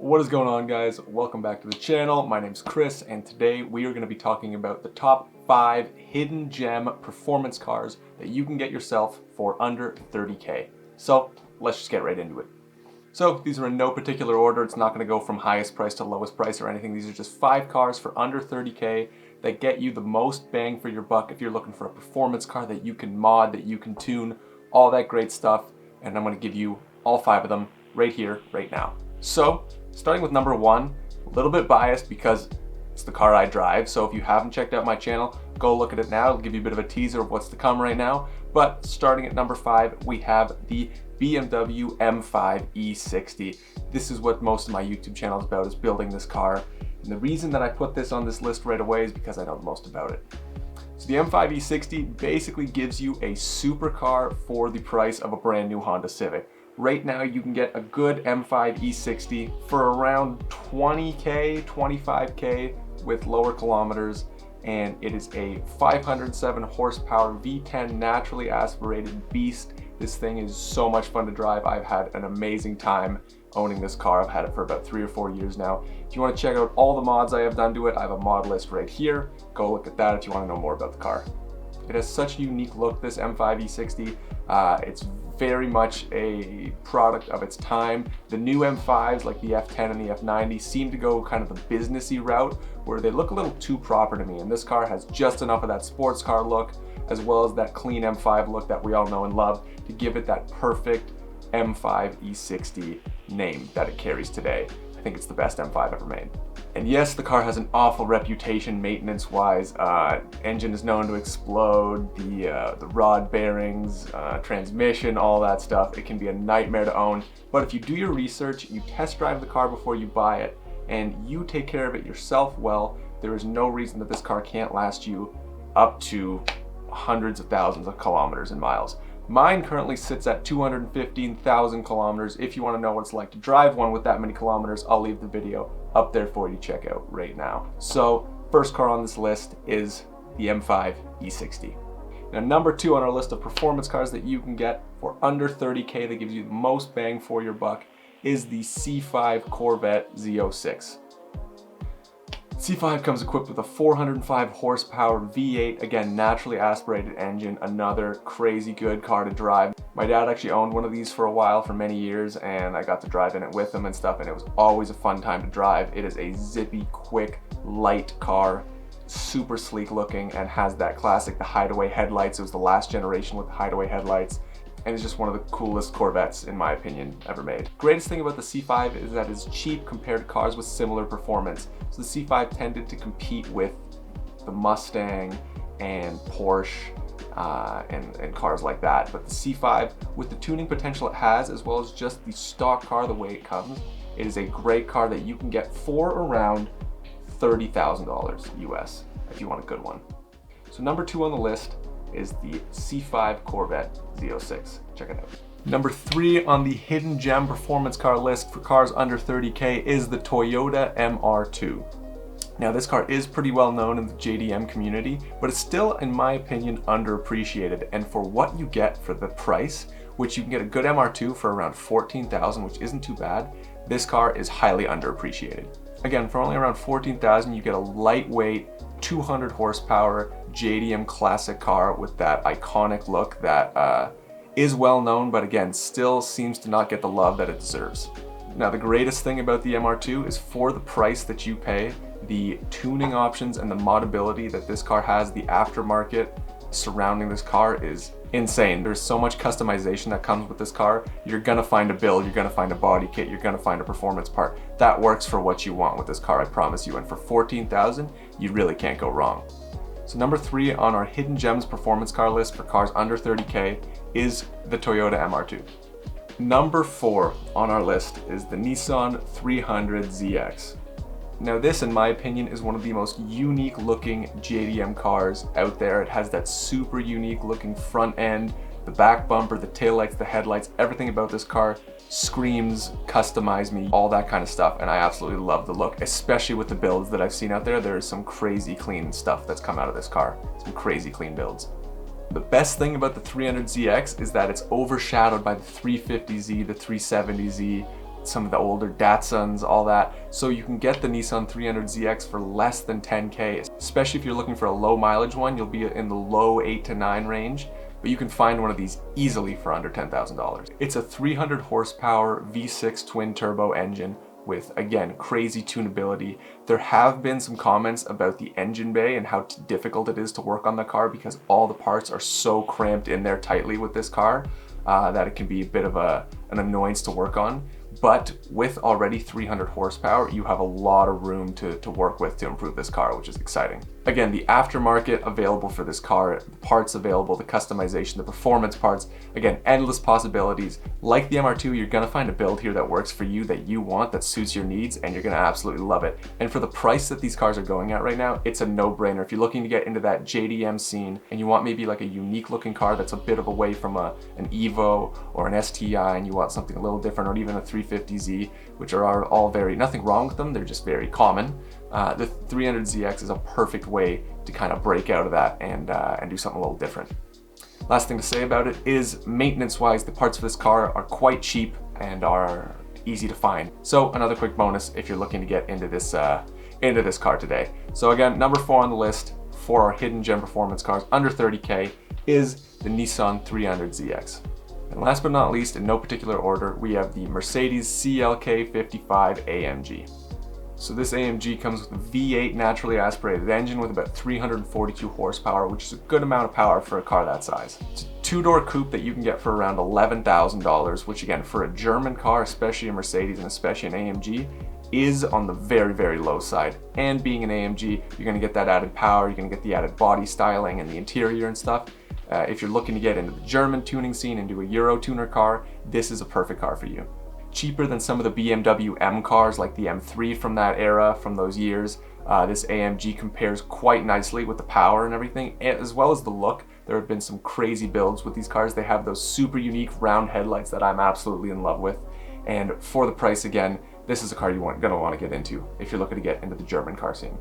What is going on, guys? Welcome back to the channel. My name's Chris, and today we are going to be talking about the top 5 hidden gem performance cars that you can get yourself for under 30K. So let's just get right into it. So these are in no particular order. It's not going to go from highest price to lowest price or anything. These are just 5 cars for under 30K that get you the most bang for your buck if you're looking for a performance car that you can mod, that you can tune, all that great stuff. And I'm going to give you all 5 of them right here, right now. So, starting with number 1, a little bit biased because it's the car I drive. So if you haven't checked out my channel, go look at it now. It'll give you a bit of a teaser of what's to come right now. But starting at number 5, we have the BMW M5 E60. This is what most of my YouTube channel is about, is building this car. And the reason that I put this on this list right away is because I know the most about it. So the M5 E60 basically gives you a supercar for the price of a brand new Honda Civic. Right now you can get a good M5 E60 for around 20K, 25K with lower kilometers, and it is a 507 horsepower V10 naturally aspirated beast. This thing is so much fun to drive. I've had an amazing time owning this car. I've had it for about 3 or 4 years now. If you want to check out all the mods I have done to it, I have a mod list right here. Go look at that if you want to know more about the car. It has such a unique look, this M5 E60. It's very much a product of its time. The new M5s like the F10 and the F90 seem to go kind of the businessy route where they look a little too proper to me, and this car has just enough of that sports car look as well as that clean M5 look that we all know and love to give it that perfect M5 E60 name that it carries today. I think it's the best M5 ever made. And yes, the car has an awful reputation maintenance-wise. Engine is known to explode, the rod bearings, transmission, all that stuff. It can be a nightmare to own. But if you do your research, you test drive the car before you buy it, and you take care of it yourself well, there is no reason that this car can't last you up to hundreds of thousands of kilometers and miles. Mine currently sits at 215,000 kilometers. If you want to know what it's like to drive one with that many kilometers, I'll leave the video up there for you to check out right now. So, first car on this list is the M5 E60. Now, number 2 on our list of performance cars that you can get for under 30K that gives you the most bang for your buck is the C5 Corvette Z06. C5 comes equipped with a 405 horsepower V8, again, naturally aspirated engine, another crazy good car to drive. My dad actually owned one of these for a while, for many years, and I got to drive in it with him and stuff, and it was always a fun time to drive. It is a zippy, quick, light car, super sleek looking, and has that classic, the Hideaway headlights. It was the last generation with the Hideaway headlights. And it's just one of the coolest Corvettes, in my opinion, ever made. Greatest thing about the C5 is that it's cheap compared to cars with similar performance. So the C5 tended to compete with the Mustang and Porsche and cars like that. But the C5, with the tuning potential it has, as well as just the stock car, the way it comes, it is a great car that you can get for around $30,000 US if you want a good one. So number 2 on the list is the C5 Corvette Z06. Check it out. Number 3 on the hidden gem performance car list for cars under 30K is the Toyota MR2. Now, this car is pretty well known in the JDM community, but it's still, in my opinion, underappreciated. And for what you get for the price, which you can get a good MR2 for around $14,000, which isn't too bad, this car is highly underappreciated. Again, for only around $14,000, you get a lightweight, 200 horsepower JDM classic car with that iconic look that is well known, but again, still seems to not get the love that it deserves. Now, the greatest thing about the MR2 is for the price that you pay, the tuning options and the modability that this car has, the aftermarket surrounding this car is insane. There's so much customization that comes with this car. You're gonna find a build, you're gonna find a body kit, you're gonna find a performance part that works for what you want with this car, I promise you. And for $14,000, you really can't go wrong. So number 3 on our hidden gems performance car list for cars under 30K is the Toyota MR2. Number 4 on our list is the Nissan 300ZX. Now, this, in my opinion, is one of the most unique looking JDM cars out there. It has that super unique looking front end, the back bumper, the taillights, the headlights, everything about this car screams customize me, all that kind of stuff, and I absolutely love the look, especially with the builds that I've seen out there. There is some crazy clean stuff that's come out of this car, some crazy clean builds. The best thing about the 300ZX is that it's overshadowed by the 350Z, the 370Z, some of the older Datsuns, all that. So you can get the Nissan 300ZX for less than 10K, especially if you're looking for a low mileage one. You'll be in the low 8 to 9 range, but you can find one of these easily for under $10,000. It's a 300 horsepower V6 twin turbo engine with, again, crazy tunability. There have been some comments about the engine bay and how difficult it is to work on the car because all the parts are so cramped in there tightly with this car that it can be a bit of an annoyance to work on. But with already 300 horsepower, you have a lot of room to work with to improve this car, which is exciting. Again, the aftermarket available for this car, the parts available, the customization, the performance parts, again, endless possibilities. Like the MR2, you're gonna find a build here that works for you, that you want, that suits your needs, and you're gonna absolutely love it. And for the price that these cars are going at right now, it's a no-brainer. If you're looking to get into that JDM scene and you want maybe like a unique looking car that's a bit of away from an Evo or an STI, and you want something a little different, or even a 350Z, which are all nothing wrong with them, they're just very common. The 300ZX is a perfect way to kind of break out of that and do something a little different. Last thing to say about it is maintenance-wise, the parts for this car are quite cheap and are easy to find. So another quick bonus if you're looking to get into this car today. So again, number 4 on the list for our hidden gem performance cars under 30K is the Nissan 300ZX. And last but not least, in no particular order, we have the Mercedes CLK55 AMG. So this AMG comes with a V8 naturally aspirated engine with about 342 horsepower, which is a good amount of power for a car that size. It's a 2-door coupe that you can get for around $11,000, which again, for a German car, especially a Mercedes and especially an AMG, is on the very, very low side. And being an AMG, you're gonna get that added power, you're gonna get the added body styling and the interior and stuff. If you're looking to get into the German tuning scene and do a Euro tuner car, this is a perfect car for you. Cheaper than some of the BMW M cars like the M3 from that era, from those years. This AMG compares quite nicely with the power and everything, as well as the look. There have been some crazy builds with these cars. They have those super unique round headlights that I'm absolutely in love with. And for the price, again, this is a car you're gonna want to get into if you're looking to get into the German car scene.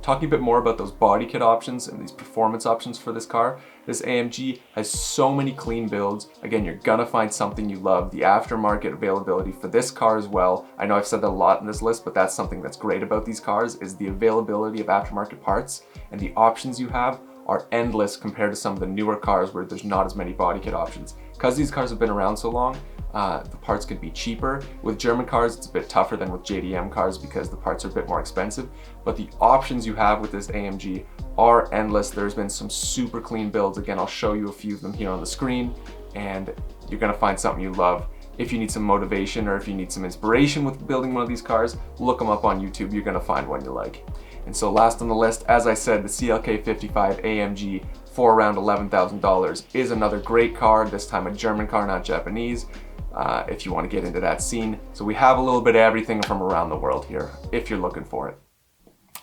Talking a bit more about those body kit options and these performance options for this car, this AMG has so many clean builds. Again, you're gonna find something you love. The aftermarket availability for this car as well. I know I've said that a lot in this list, but that's something that's great about these cars is the availability of aftermarket parts, and the options you have are endless compared to some of the newer cars where there's not as many body kit options. Because these cars have been around so long, the parts could be cheaper. With German cars, it's a bit tougher than with JDM cars because the parts are a bit more expensive, but the options you have with this AMG are endless. There's been some super clean builds. Again, I'll show you a few of them here on the screen, and you're gonna find something you love. If you need some motivation or if you need some inspiration with building one of these cars, look them up on YouTube. You're gonna find one you like. And so last on the list, as I said, the CLK55 AMG for around $11,000 is another great car, this time a German car, not Japanese. If you want to get into that scene. So we have a little bit of everything from around the world here, if you're looking for it.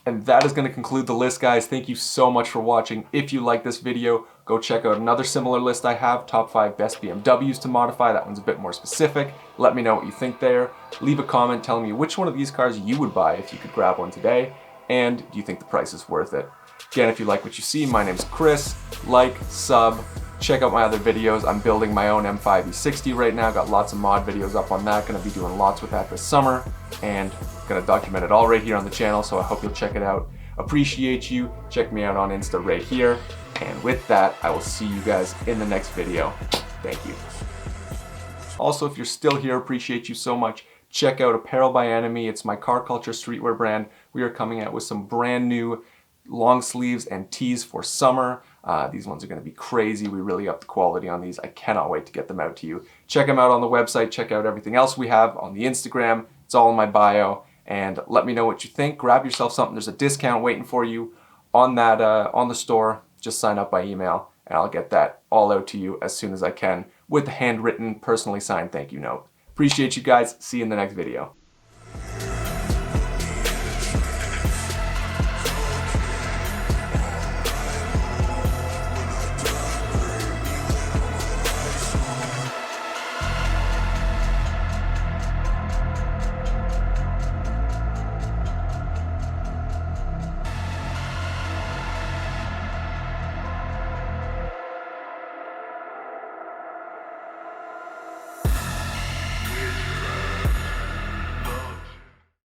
And that is going to conclude the list, guys. Thank you so much for watching. If you like this video, go check out another similar list I have, top 5 best BMWs to modify. That one's a bit more specific. Let me know what you think there. Leave a comment telling me which one of these cars you would buy if you could grab one today, and do you think the price is worth it? Again, if you like what you see, my name's Chris. Like, sub, check out my other videos. I'm building my own M5 E60 right now. Got lots of mod videos up on that. Gonna be doing lots with that this summer, and gonna document it all right here on the channel, so I hope you'll check it out. Appreciate you. Check me out on Insta right here. And with that, I will see you guys in the next video. Thank you. Also, if you're still here, appreciate you so much. Check out Apparel by Enemy. It's my car culture streetwear brand. We are coming out with some brand new long sleeves and tees for summer. These ones are going to be crazy. We really upped the quality on these. I cannot wait to get them out to you. Check them out on the website. Check out everything else we have on the Instagram. It's all in my bio. And let me know what you think. Grab yourself something. There's a discount waiting for you on that on the store. Just sign up by email, and I'll get that all out to you as soon as I can with a handwritten, personally signed thank you note. Appreciate you guys. See you in the next video.